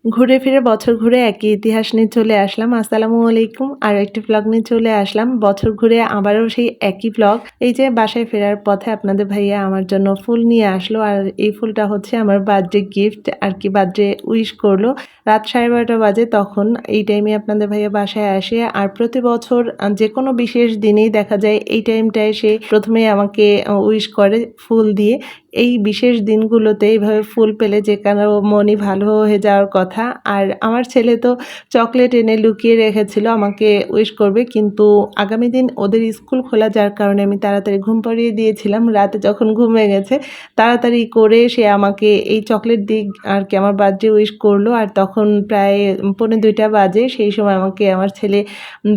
ঘুরে ফিরে বছর ঘুরে একই ইতিহাস নিয়ে চলে আসলাম। আসসালামু আলাইকুম। আরো একটি ভ্লগ নিয়ে চলে আসলাম। বছর ঘুরে আবারও সেই একই ভ্লগ। এই যে বাসায় ফেরার পথে আপনাদের ভাইয়া আমার জন্য ফুল নিয়ে আসলো। আর এই ফুলটা হচ্ছে আমার বার্থডে গিফট আরকি, বার্থডে উইশ করলো। রাত 12:30 বাজে তখন। এই টাইমে আপনাদের ভাইয়া বাসায় আসে। আর প্রতি বছর যেকোনো বিশেষ দিনেই দেখা যায় এই টাইমটায় সে ১ম এই আমাকে উইশ করে ফুল দিয়ে। এই বিশেষ দিনগুলোতে এইভাবে ফুল পেলে যে কারো মনই ভালো হয়ে যাওয়ার কথা। আর আমার ছেলে তো চকলেট এনে লুকিয়ে রেখেছিল আমাকে উইশ করবে, কিন্তু আগামী দিন ওদের স্কুল খোলা, যার কারণে আমি তাড়াতাড়ি ঘুম পাড়িয়ে দিয়েছিলাম। রাতে যখন ঘুমিয়ে গেছে তাড়াতাড়ি করে সে আমাকে এই চকলেট দিয়ে আর কি আমার বার্থডে উইশ করলো। আর তখন প্রায় 1:45 বাজে, সেই সময় আমাকে আমার ছেলে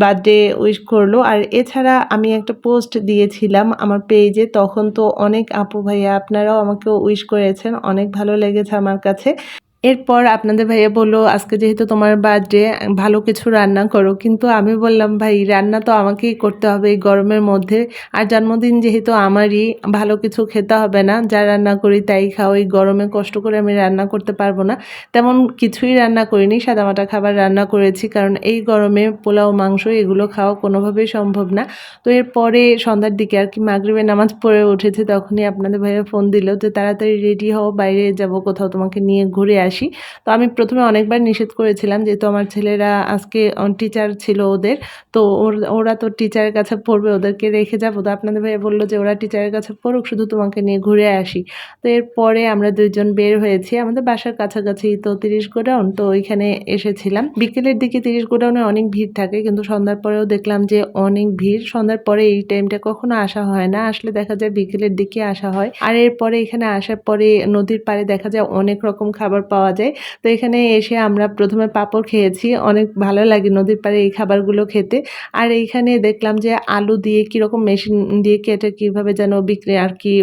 বার্থডে উইশ করলো। আর এছাড়া আমি একটা পোস্ট দিয়েছিলাম আমার পেজে, তখন তো অনেক আপু ভাইয়া আপনারাও আমাকে উইশ করেছেন, অনেক ভালো লেগেছে আমার কাছে। এরপর আপনাদের ভাইয়া বলল, আজকে যেহেতু তোমার বার্থডে ভালো কিছু রান্না করো, কিন্তু আমি বললাম ভাই রান্না তো আমাকেই করতে হবে এই গরমের মধ্যে, আর জন্মদিন যেহেতু আমারই, ভালো কিছু খেতে হবে না, যা রান্না করি তাই খাও, এই গরমে কষ্ট করে আমি রান্না করতে পারবো না। তেমন কিছুই রান্না করিনি, সাদামাটা খাবার রান্না করেছি, কারণ এই গরমে পোলাও মাংস এগুলো খাওয়া কোনোভাবেই সম্ভব না। তো এরপরে সন্ধ্যার দিকে আর কি মাগরিবের নামাজ পড়ে উঠেছে, তখনই আপনাদের ভাইয়া ফোন দিল যে তাড়াতাড়ি রেডি হও, বাইরে যাব কোথাও, তোমাকে নিয়ে ঘুরে আসি। তো আমি প্রথমে অনেকবার নিষেধ করেছিলাম, যেহেতু আমার ছেলেরা আজকে টিচার ছিল ওদের, তো ওরা তো টিচারের কাছে পড়বে, ওদেরকে রেখে যাবো। তো আপনাদের ভাইয়া বললো যে ওরা টিচারের কাছে পড়ুক, শুধু তোমাকে নিয়ে ঘুরে আসি। তো এরপরে আমরা দুইজন বের হয়েছি, আমাদের বাসার কাছাকাছি তো 30 গোডাউন, তো ওইখানে এসেছিলাম। বিকেলের দিকে 30 গোডাউনে অনেক ভিড় থাকে, কিন্তু সন্ধ্যার পরেও দেখলাম যে অনেক ভিড়। সন্ধ্যার পরে এই টাইমটা কখনো আসা হয় না, আসলে দেখা যায় বিকেলের দিকে আসা হয়। আর এরপরে এখানে আসার পরে নদীর পাড়ে দেখা যায় অনেক রকম খাবার পাওয়া যায়। তো এখানে এসে আমরা প্রথমে পাঁপড় খেয়েছি, অনেক ভালো লাগে নদীর পাড়ে এই খাবারগুলো খেতে। আর এইখানে দেখলাম যে আলু দিয়ে কীরকম মেশিন দিয়ে কেটে কীভাবে যেন বিক্রি আর কি,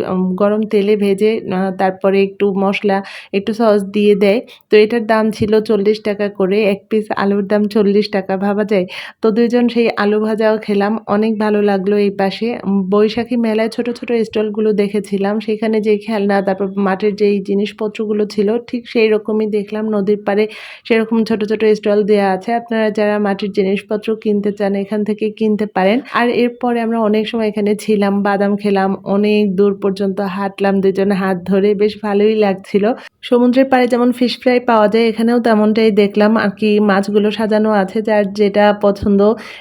গরম তেলে ভেজে তারপরে একটু মশলা একটু সস দিয়ে দেয়। তো এটার দাম ছিল 40 টাকা করে, এক পিস আলুর দাম 40 টাকা, ভাবা যায়। তো দুইজন সেই আলু ভাজাও খেলাম, অনেক ভালো লাগলো। এই পাশে বৈশাখী মেলায় ছোট ছোট স্টলগুলো দেখেছিলাম, সেখানে যে খেলনা তারপর মাটির যেই জিনিসপত্রগুলো ছিল ঠিক সেই রকমই দেখলাম নদীর পাড়ে, সেরকম ছোট ছোট স্টল দেওয়া আছে। আপনারা যারা মাটির জিনিসপত্র কিনতে চান এখান থেকে কিনতে পারেন। আর এরপরে আমরা অনেক সময় এখানে ছিলাম, বাদাম খেলাম, অনেক দূর পর্যন্ত হাঁটলাম দুজনে হাত ধরে, বেশ ভালোই লাগছিল। সমুদ্রের পাড়ে যেমন ফিশ ফ্রাই পাওয়া যায়, এখানেও তেমনটাই দেখলাম আর কি, মাছগুলো সাজানো আছে, যার যেটা পছন্দ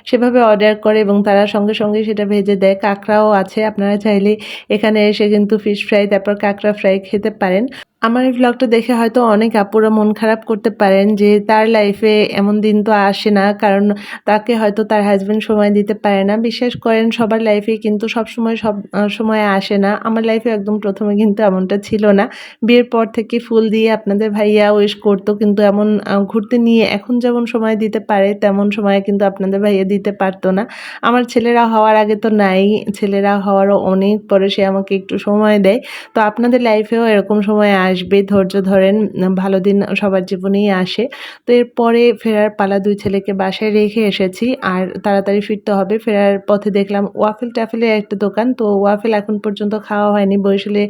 সেভাবে অর্ডার করে এবং তারা সঙ্গে সঙ্গে সেটা ভেজে দেয়। কাঁকড়াও আছে, আপনারা চাইলে এখানে এসে কিন্তু ফিশ ফ্রাই তারপর কাঁকড়া ফ্রাই খেতে পারেন। আমার এই ভ্লগটা দেখে হয়তো অনেক আপুরা মন খারাপ করতে পারেন যে তার লাইফে এমন দিন তো আসে না, কারণ তাকে হয়তো তার হাজব্যান্ড সময় দিতে পারে না। বিশ্বাস করেন সবার লাইফেই কিন্তু সব সময় আসে না। আমার লাইফে একদম প্রথমে কিন্তু এমনটা ছিল না। বিয়ের পর থেকে ফুল দিয়ে আপনাদের ভাইয়া উইশ করতো, কিন্তু এমন ঘুরতে নিয়ে এখন যেমন সময় দিতে পারে তেমন সময় কিন্তু আপনাদের ভাইয়া দিতে পারতো না। আমার ছেলেরা হওয়ার আগে তো নাই, ছেলেরা হওয়ারও অনেক পরে সে আমাকে একটু সময় দেয়। তো আপনাদের লাইফেও এরকম সময় আসবে, ধৈর্য ধরেন, ভালো দিন সবার জীবনেই আসে। তো এরপরে ফেরার পালা, দুই ছেলেকে বাসায় রেখে এসেছি আর তাড়াতাড়ি ফিরতে হবে। ফেরার পথে দেখলাম ওয়াফেল টাফেলের একটা দোকান, তো ওয়াফেল এখন পর্যন্ত খাওয়া হয়নি। বরিশালে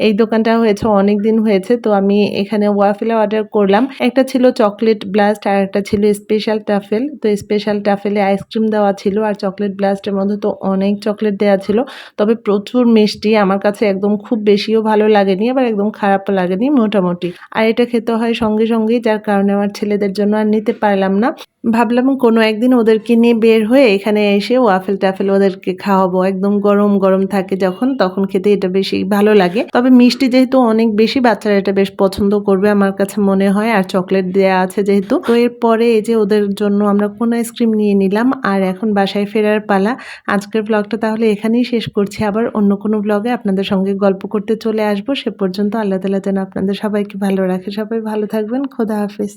এই দোকানটা হয়েছে অনেক দিন হয়েছে, তো আমি এখানে ওয়াফেলে অর্ডার করলাম। একটা ছিল চকলেট ব্লাস্ট আর একটা ছিল স্পেশাল টাফেল। তো স্পেশাল টাফেলে আইসক্রিম দেওয়া ছিল আর চকলেট ব্লাস্টের মধ্যে তো অনেক চকলেট দেওয়া ছিল, তবে প্রচুর মিষ্টি। আমার কাছে একদম খুব বেশিও ভালো লাগেনি, আবার একদম খারাপও লাগেনি, মোটামুটি। আর এটা খেতে হয় সঙ্গে সঙ্গেই, যার কারণে আমার ছেলেদের জন্য আর নিতে পারলাম না। ভাবলাম কোনো একদিন ওদেরকে নিয়ে বের হয়ে এখানে এসে ওয়াফেল টাফেল ওদেরকে খাওয়াবো, একদম গরম গরম থাকে যখন, তখন খেতে এটা বেশি ভালো লাগে। তবে মিষ্টি যেহেতু অনেক বেশি, বাচ্চারা এটা বেশ পছন্দ করবে আমার কাছে মনে হয়, আর চকলেট দেওয়া আছে যেহেতু। তো এরপরে এই যে ওদের জন্য আমরা কোন আইসক্রিম নিয়ে নিলাম, আর এখন বাসায় ফেরার পালা। আজকের ব্লগটা তাহলে এখানেই শেষ করছি, আবার অন্য কোনো ব্লগে আপনাদের সঙ্গে গল্প করতে চলে আসবো। সে পর্যন্ত আল্লাহ তাআলা যেন আপনাদের সবাইকে ভালো রাখে। সবাই ভালো থাকবেন, খোদা হাফেজ।